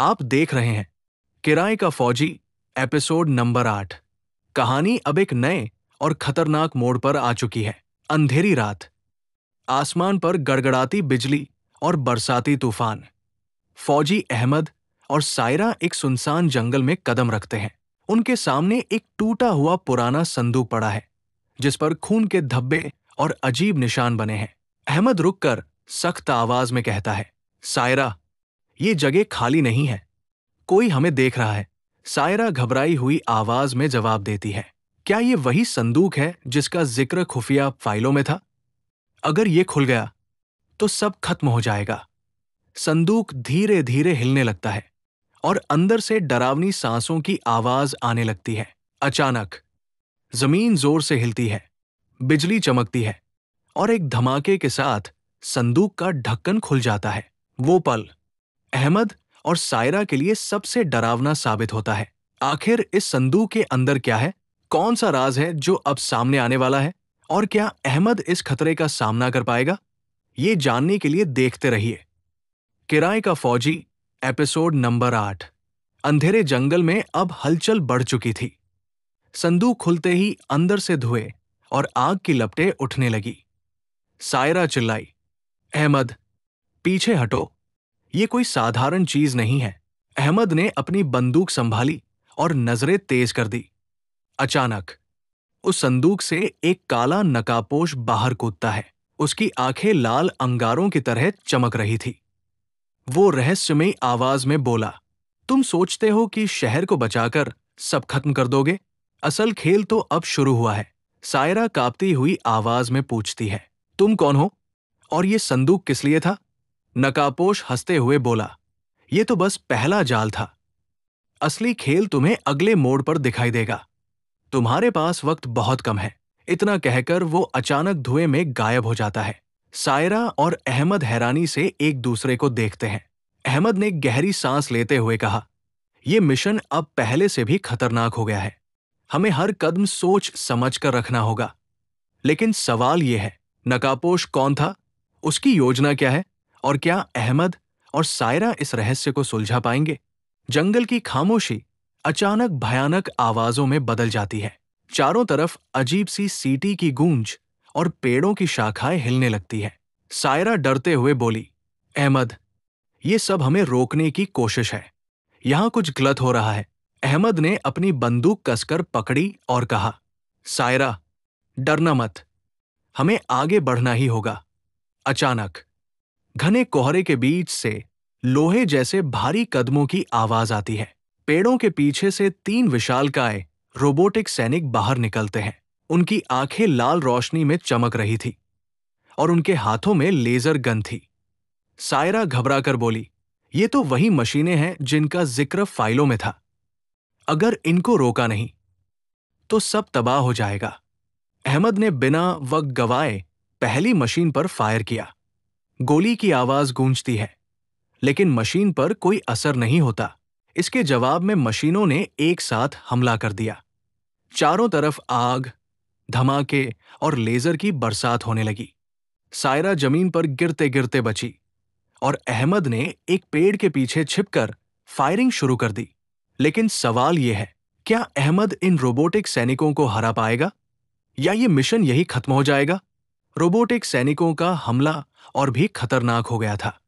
आप देख रहे हैं किराए का फौजी एपिसोड नंबर 8। कहानी अब एक नए और खतरनाक मोड़ पर आ चुकी है। अंधेरी रात, आसमान पर गड़गड़ाती बिजली और बरसाती तूफान। फौजी अहमद और सायरा एक सुनसान जंगल में कदम रखते हैं। उनके सामने एक टूटा हुआ पुराना संदूक पड़ा है, जिस पर खून के धब्बे और अजीब निशान बने हैं। अहमद रुककर सख्त आवाज में कहता है, सायरा, ये जगह खाली नहीं है, कोई हमें देख रहा है। सायरा घबराई हुई आवाज में जवाब देती है, क्या ये वही संदूक है जिसका जिक्र खुफिया फाइलों में था? अगर ये खुल गया तो सब खत्म हो जाएगा। संदूक धीरे धीरे हिलने लगता है और अंदर से डरावनी सांसों की आवाज आने लगती है। अचानक जमीन जोर से हिलती है, बिजली चमकती है और एक धमाके के साथ संदूक का ढक्कन खुल जाता है। वो पल अहमद और सायरा के लिए सबसे डरावना साबित होता है। आखिर इस संदूक के अंदर क्या है? कौन सा राज है जो अब सामने आने वाला है? और क्या अहमद इस खतरे का सामना कर पाएगा? ये जानने के लिए देखते रहिए किराए का फौजी एपिसोड नंबर 8। अंधेरे जंगल में अब हलचल बढ़ चुकी थी। संदूक खुलते ही अंदर से धुएं और आग की लपटें उठने लगी। सायरा चिल्लाई, अहमद, पीछे हटो, ये कोई साधारण चीज नहीं है। अहमद ने अपनी बंदूक संभाली और नजरें तेज कर दी। अचानक उस संदूक से एक काला नकाबपोश बाहर कूदता है। उसकी आंखें लाल अंगारों की तरह चमक रही थी। वो रहस्यमयी आवाज में बोला, तुम सोचते हो कि शहर को बचाकर सब खत्म कर दोगे? असल खेल तो अब शुरू हुआ है। सायरा कांपती हुई आवाज में पूछती है, तुम कौन हो और ये संदूक किस लिए था? नकाबपोश हंसते हुए बोला, ये तो बस पहला जाल था। असली खेल तुम्हें अगले मोड़ पर दिखाई देगा। तुम्हारे पास वक्त बहुत कम है। इतना कहकर वो अचानक धुएं में गायब हो जाता है। सायरा और अहमद हैरानी से एक दूसरे को देखते हैं। अहमद ने गहरी सांस लेते हुए कहा, यह मिशन अब पहले से भी खतरनाक हो गया है। हमें हर कदम सोच समझ कर रखना होगा। लेकिन सवाल यह है, नकाबपोश कौन था? उसकी योजना क्या है? और क्या अहमद और सायरा इस रहस्य को सुलझा पाएंगे? जंगल की खामोशी अचानक भयानक आवाजों में बदल जाती है। चारों तरफ अजीब सी सीटी की गूंज और पेड़ों की शाखाएं हिलने लगती है। सायरा डरते हुए बोली, अहमद, ये सब हमें रोकने की कोशिश है। यहां कुछ गलत हो रहा है। अहमद ने अपनी बंदूक कसकर पकड़ी और कहा, सायरा, डरना मत, हमें आगे बढ़ना ही होगा। अचानक घने कोहरे के बीच से लोहे जैसे भारी कदमों की आवाज आती है। पेड़ों के पीछे से 3 विशालकाय रोबोटिक सैनिक बाहर निकलते हैं। उनकी आंखें लाल रोशनी में चमक रही थी और उनके हाथों में लेजर गन थी। सायरा घबराकर बोली, ये तो वही मशीनें हैं जिनका जिक्र फाइलों में था। अगर इनको रोका नहीं तो सब तबाह हो जाएगा। अहमद ने बिना वक्त गवाए पहली मशीन पर फायर किया। गोली की आवाज गूंजती है, लेकिन मशीन पर कोई असर नहीं होता। इसके जवाब में मशीनों ने एक साथ हमला कर दिया। चारों तरफ आग, धमाके और लेजर की बरसात होने लगी। सायरा जमीन पर गिरते गिरते बची और अहमद ने एक पेड़ के पीछे छिपकर फायरिंग शुरू कर दी। लेकिन सवाल यह है, क्या अहमद इन रोबोटिक सैनिकों को हरा पाएगा या ये मिशन यही खत्म हो जाएगा? रोबोटिक सैनिकों का हमला और भी खतरनाक हो गया था।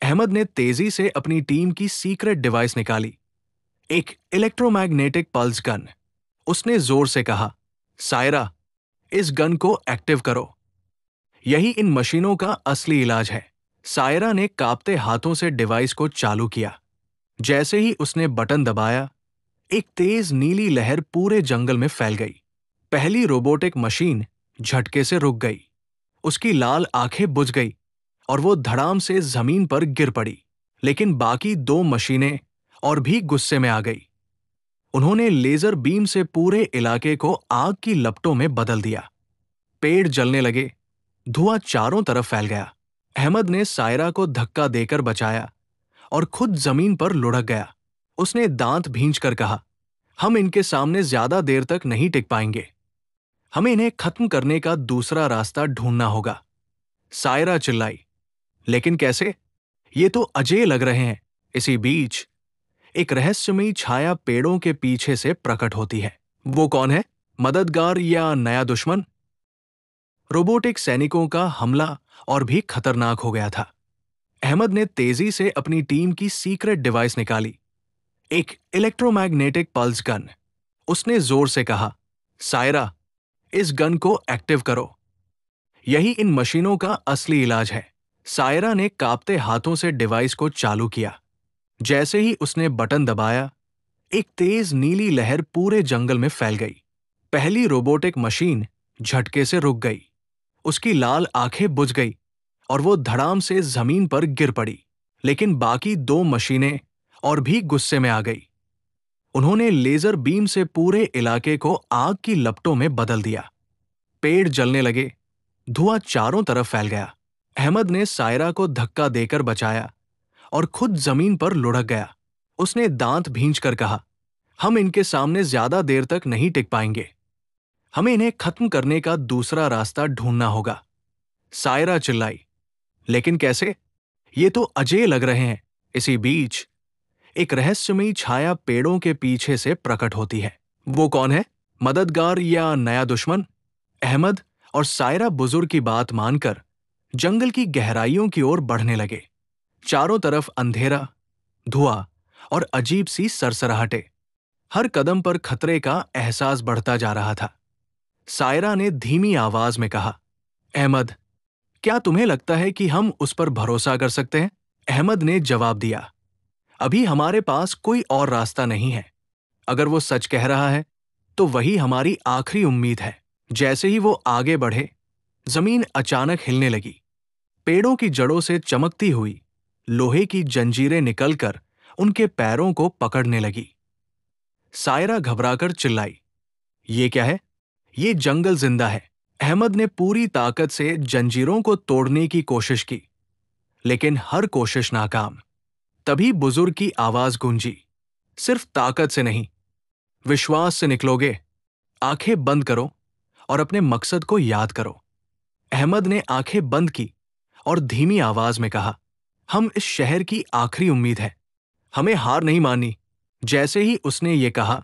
अहमद ने तेजी से अपनी टीम की सीक्रेट डिवाइस निकाली, एक इलेक्ट्रोमैग्नेटिक पल्स गन। उसने जोर से कहा, सायरा, इस गन को एक्टिव करो। यही इन मशीनों का असली इलाज है। सायरा ने कांपते हाथों से डिवाइस को चालू किया। जैसे ही उसने बटन दबाया, एक तेज नीली लहर पूरे जंगल में फैल गई। पहली रोबोटिक मशीन झटके से रुक गई। उसकी लाल आंखें बुझ गई और वो धड़ाम से जमीन पर गिर पड़ी। लेकिन बाकी 2 मशीनें और भी गुस्से में आ गई। उन्होंने लेजर बीम से पूरे इलाके को आग की लपटों में बदल दिया। पेड़ जलने लगे, धुआं चारों तरफ फैल गया। अहमद ने सायरा को धक्का देकर बचाया और खुद जमीन पर लुढ़क गया। उसने दांत भींचकर कहा, हम इनके सामने ज्यादा देर तक नहीं टिक पाएंगे। हमें इन्हें खत्म करने का दूसरा रास्ता ढूंढना होगा। सायरा चिल्लाई, लेकिन कैसे? ये तो अजेय लग रहे हैं। इसी बीच एक रहस्यमयी छाया पेड़ों के पीछे से प्रकट होती है। वो कौन है? मददगार या नया दुश्मन? रोबोटिक सैनिकों का हमला और भी खतरनाक हो गया था। अहमद ने तेजी से अपनी टीम की सीक्रेट डिवाइस निकाली, एक इलेक्ट्रोमैग्नेटिक पल्स गन। उसने जोर से कहा, सायरा, इस गन को एक्टिव करो। यही इन मशीनों का असली इलाज है। सायरा ने कांपते हाथों से डिवाइस को चालू किया। जैसे ही उसने बटन दबाया, एक तेज नीली लहर पूरे जंगल में फैल गई। पहली रोबोटिक मशीन झटके से रुक गई। उसकी लाल आंखें बुझ गई और वो धड़ाम से जमीन पर गिर पड़ी। लेकिन बाकी दो मशीनें और भी गुस्से में आ गई। उन्होंने लेजर बीम से पूरे इलाके को आग की लपटों में बदल दिया। पेड़ जलने लगे, धुआं चारों तरफ फैल गया। अहमद ने सायरा को धक्का देकर बचाया और खुद जमीन पर लुढ़क गया। उसने दांत भींचकर कहा, हम इनके सामने ज्यादा देर तक नहीं टिक पाएंगे। हमें इन्हें खत्म करने का दूसरा रास्ता ढूंढना होगा। सायरा चिल्लाई, लेकिन कैसे? ये तो अजेय लग रहे हैं। इसी बीच एक रहस्यमयी छाया पेड़ों के पीछे से प्रकट होती है। वो कौन है? मददगार या नया दुश्मन? अहमद और सायरा बुजुर्ग की बात मानकर जंगल की गहराइयों की ओर बढ़ने लगे। चारों तरफ अंधेरा, धुआं और अजीब सी सरसराहटें। हर कदम पर खतरे का एहसास बढ़ता जा रहा था। सायरा ने धीमी आवाज में कहा, अहमद, क्या तुम्हें लगता है कि हम उस पर भरोसा कर सकते हैं? अहमद ने जवाब दिया, अभी हमारे पास कोई और रास्ता नहीं है। अगर वो सच कह रहा है तो वही हमारी आखिरी उम्मीद है। जैसे ही वो आगे बढ़े, जमीन अचानक हिलने लगी। पेड़ों की जड़ों से चमकती हुई लोहे की जंजीरें निकलकर उनके पैरों को पकड़ने लगी। सायरा घबराकर चिल्लाई, ये क्या है? ये जंगल जिंदा है। अहमद ने पूरी ताकत से जंजीरों को तोड़ने की कोशिश की, लेकिन हर कोशिश नाकाम। तभी बुजुर्ग की आवाज गूंजी, सिर्फ ताकत से नहीं, विश्वास से निकलोगे। आंखें बंद करो और अपने मकसद को याद करो। अहमद ने आंखें बंद की और धीमी आवाज में कहा, हम इस शहर की आखिरी उम्मीद है, हमें हार नहीं माननी। जैसे ही उसने ये कहा,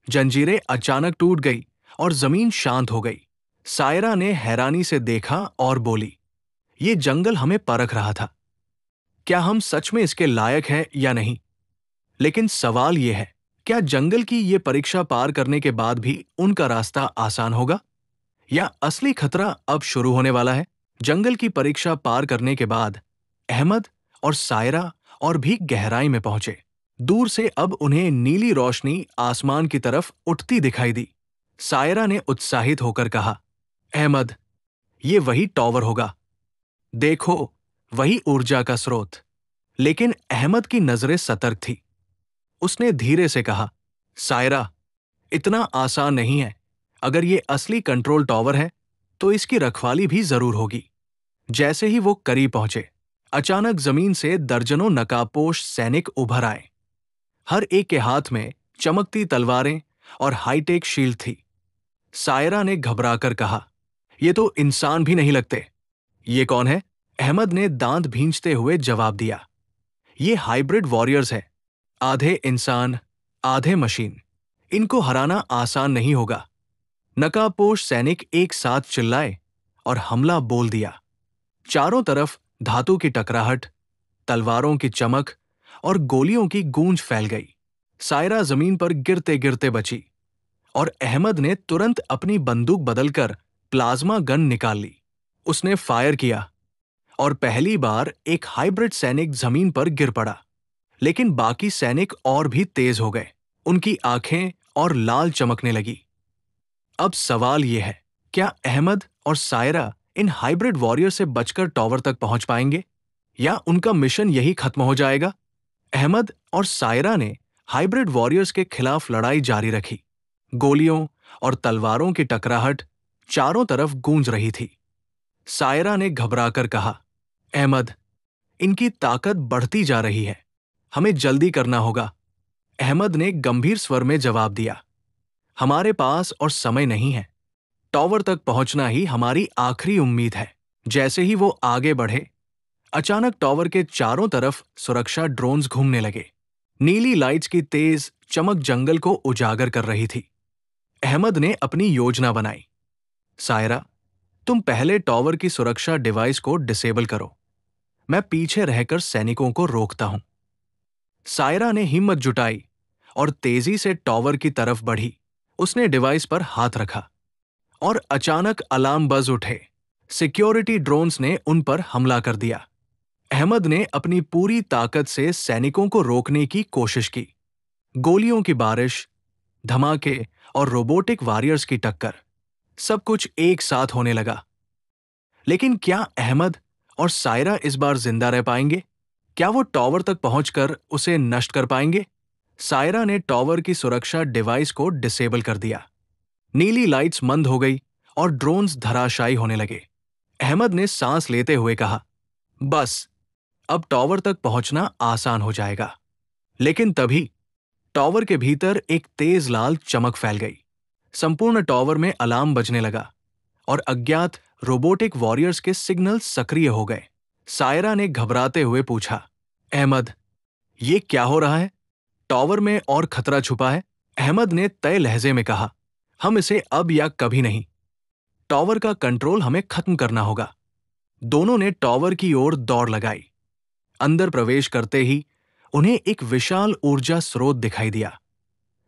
जंजीरें अचानक टूट गई और जमीन शांत हो गई। सायरा ने हैरानी से देखा और बोली, ये जंगल हमें परख रहा था। क्या हम सच में इसके लायक हैं या नहीं? लेकिन सवाल यह है, क्या जंगल की ये परीक्षा पार करने के बाद भी उनका रास्ता आसान होगा? या असली खतरा अब शुरू होने वाला है? जंगल की परीक्षा पार करने के बाद अहमद और सायरा और भी गहराई में पहुंचे। दूर से अब उन्हें नीली रोशनी आसमान की तरफ उठती दिखाई दी। सायरा ने उत्साहित होकर कहा, अहमद, ये वही टॉवर होगा। देखो, वही ऊर्जा का स्रोत। लेकिन अहमद की नजरें सतर्क थी। उसने धीरे से कहा, सायरा, इतना आसान नहीं है। अगर ये असली कंट्रोल टॉवर है तो इसकी रखवाली भी जरूर होगी। जैसे ही वो करीब पहुंचे, अचानक जमीन से दर्जनों नकाबपोश सैनिक उभर आए। हर एक के हाथ में चमकती तलवारें और हाईटेक शील्ड थी। सायरा ने घबराकर कहा, ये तो इंसान भी नहीं लगते। ये कौन है? अहमद ने दांत भींचते हुए जवाब दिया, ये हाइब्रिड वॉरियर्स है, आधे इंसान आधे मशीन। इनको हराना आसान नहीं होगा। नकाबपोश सैनिक एक साथ चिल्लाए और हमला बोल दिया। चारों तरफ धातु की टकराहट, तलवारों की चमक और गोलियों की गूंज फैल गई। सायरा जमीन पर गिरते गिरते बची और अहमद ने तुरंत अपनी बंदूक बदलकर प्लाज्मा गन निकाल ली। उसने फायर किया और पहली बार एक हाइब्रिड सैनिक जमीन पर गिर पड़ा। लेकिन बाकी सैनिक और भी तेज हो गए। उनकी आंखें और लाल चमकने लगी। अब सवाल यह है, क्या अहमद और सायरा इन हाइब्रिड वॉरियर से बचकर टॉवर तक पहुंच पाएंगे या उनका मिशन यही खत्म हो जाएगा? अहमद और सायरा ने हाइब्रिड वॉरियर्स के खिलाफ लड़ाई जारी रखी। गोलियों और तलवारों की टकराहट चारों तरफ गूंज रही थी। सायरा ने घबराकर कहा, अहमद, इनकी ताकत बढ़ती जा रही है, हमें जल्दी करना होगा। अहमद ने गंभीर स्वर में जवाब दिया, हमारे पास और समय नहीं है। टॉवर तक पहुंचना ही हमारी आखिरी उम्मीद है। जैसे ही वो आगे बढ़े, अचानक टॉवर के चारों तरफ सुरक्षा ड्रोन्स घूमने लगे। नीली लाइट्स की तेज चमक जंगल को उजागर कर रही थी। अहमद ने अपनी योजना बनाई। सायरा, तुम पहले टॉवर की सुरक्षा डिवाइस को डिसेबल करो। मैं पीछे रहकर सैनिकों को रोकता हूं। सायरा ने हिम्मत जुटाई और तेजी से टॉवर की तरफ बढ़ी। उसने डिवाइस पर हाथ रखा और अचानक अलार्म बज उठे। सिक्योरिटी ड्रोन्स ने उन पर हमला कर दिया। अहमद ने अपनी पूरी ताकत से सैनिकों को रोकने की कोशिश की। गोलियों की बारिश, धमाके और रोबोटिक वॉरियर्स की टक्कर, सब कुछ एक साथ होने लगा। लेकिन क्या अहमद और सायरा इस बार जिंदा रह पाएंगे? क्या वो टॉवर तक पहुंचकर उसे नष्ट कर पाएंगे? सायरा ने टॉवर की सुरक्षा डिवाइस को डिसेबल कर दिया। नीली लाइट्स मंद हो गई और ड्रोन्स धराशायी होने लगे। अहमद ने सांस लेते हुए कहा, बस अब टॉवर तक पहुंचना आसान हो जाएगा। लेकिन तभी टॉवर के भीतर एक तेज लाल चमक फैल गई। संपूर्ण टॉवर में अलार्म बजने लगा और अज्ञात रोबोटिक वॉरियर्स के सिग्नल सक्रिय हो गए। सायरा ने घबराते हुए पूछा, अहमद, ये क्या हो रहा है? टॉवर में और खतरा छुपा है? अहमद ने तय लहजे में कहा, हम इसे अब या कभी नहीं। टॉवर का कंट्रोल हमें खत्म करना होगा। दोनों ने टॉवर की ओर दौड़ लगाई। अंदर प्रवेश करते ही उन्हें एक विशाल ऊर्जा स्रोत दिखाई दिया,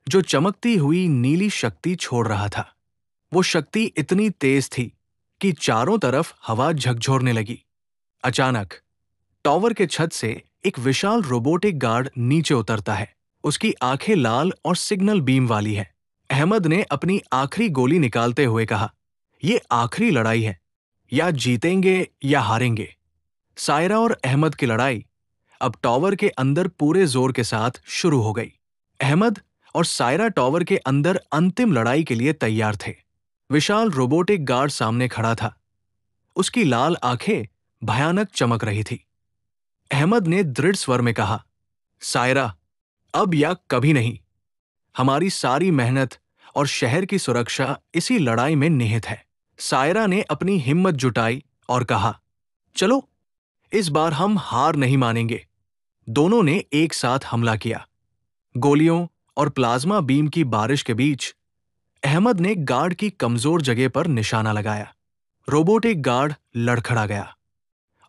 जो चमकती हुई नीली शक्ति छोड़ रहा था। वो शक्ति इतनी तेज थी कि चारों तरफ हवा झकझोरने लगी। अचानक टॉवर के छत से एक विशाल रोबोटिक गार्ड नीचे उतरता है। उसकी आंखें लाल और सिग्नल बीम वाली हैं। अहमद ने अपनी आखिरी गोली निकालते हुए कहा, यह आखिरी लड़ाई है, या जीतेंगे या हारेंगे। सायरा और अहमद की लड़ाई अब टॉवर के अंदर पूरे जोर के साथ शुरू हो गई। अहमद और सायरा टॉवर के अंदर अंतिम लड़ाई के लिए तैयार थे। विशाल रोबोटिक गार्ड सामने खड़ा था। उसकी लाल आंखें भयानक चमक रही थी। अहमद ने दृढ़ स्वर में कहा, सायरा, अब या कभी नहीं। हमारी सारी मेहनत और शहर की सुरक्षा इसी लड़ाई में निहित है। सायरा ने अपनी हिम्मत जुटाई और कहा, चलो, इस बार हम हार नहीं मानेंगे। दोनों ने एक साथ हमला किया। गोलियों और प्लाज्मा बीम की बारिश के बीच अहमद ने गार्ड की कमजोर जगह पर निशाना लगाया। रोबोटिक गार्ड लड़खड़ा गया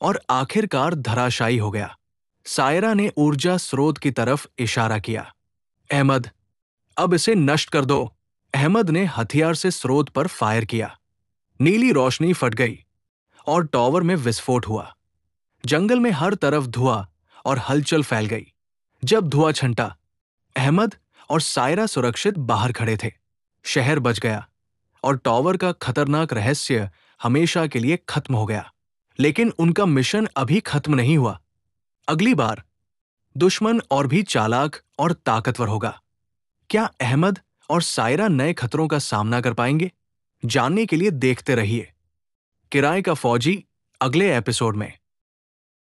और आखिरकार धराशायी हो गया। सायरा ने ऊर्जा स्रोत की तरफ इशारा किया, अहमद, अब इसे नष्ट कर दो। अहमद ने हथियार से स्रोत पर फायर किया। नीली रोशनी फट गई और टॉवर में विस्फोट हुआ। जंगल में हर तरफ धुआं और हलचल फैल गई। जब धुआं छंटा, अहमद और सायरा सुरक्षित बाहर खड़े थे। शहर बच गया और टॉवर का खतरनाक रहस्य हमेशा के लिए खत्म हो गया। लेकिन उनका मिशन अभी खत्म नहीं हुआ। अगली बार दुश्मन और भी चालाक और ताकतवर होगा। क्या अहमद और सायरा नए खतरों का सामना कर पाएंगे? जानने के लिए देखते रहिए किराए का फौजी अगले एपिसोड में।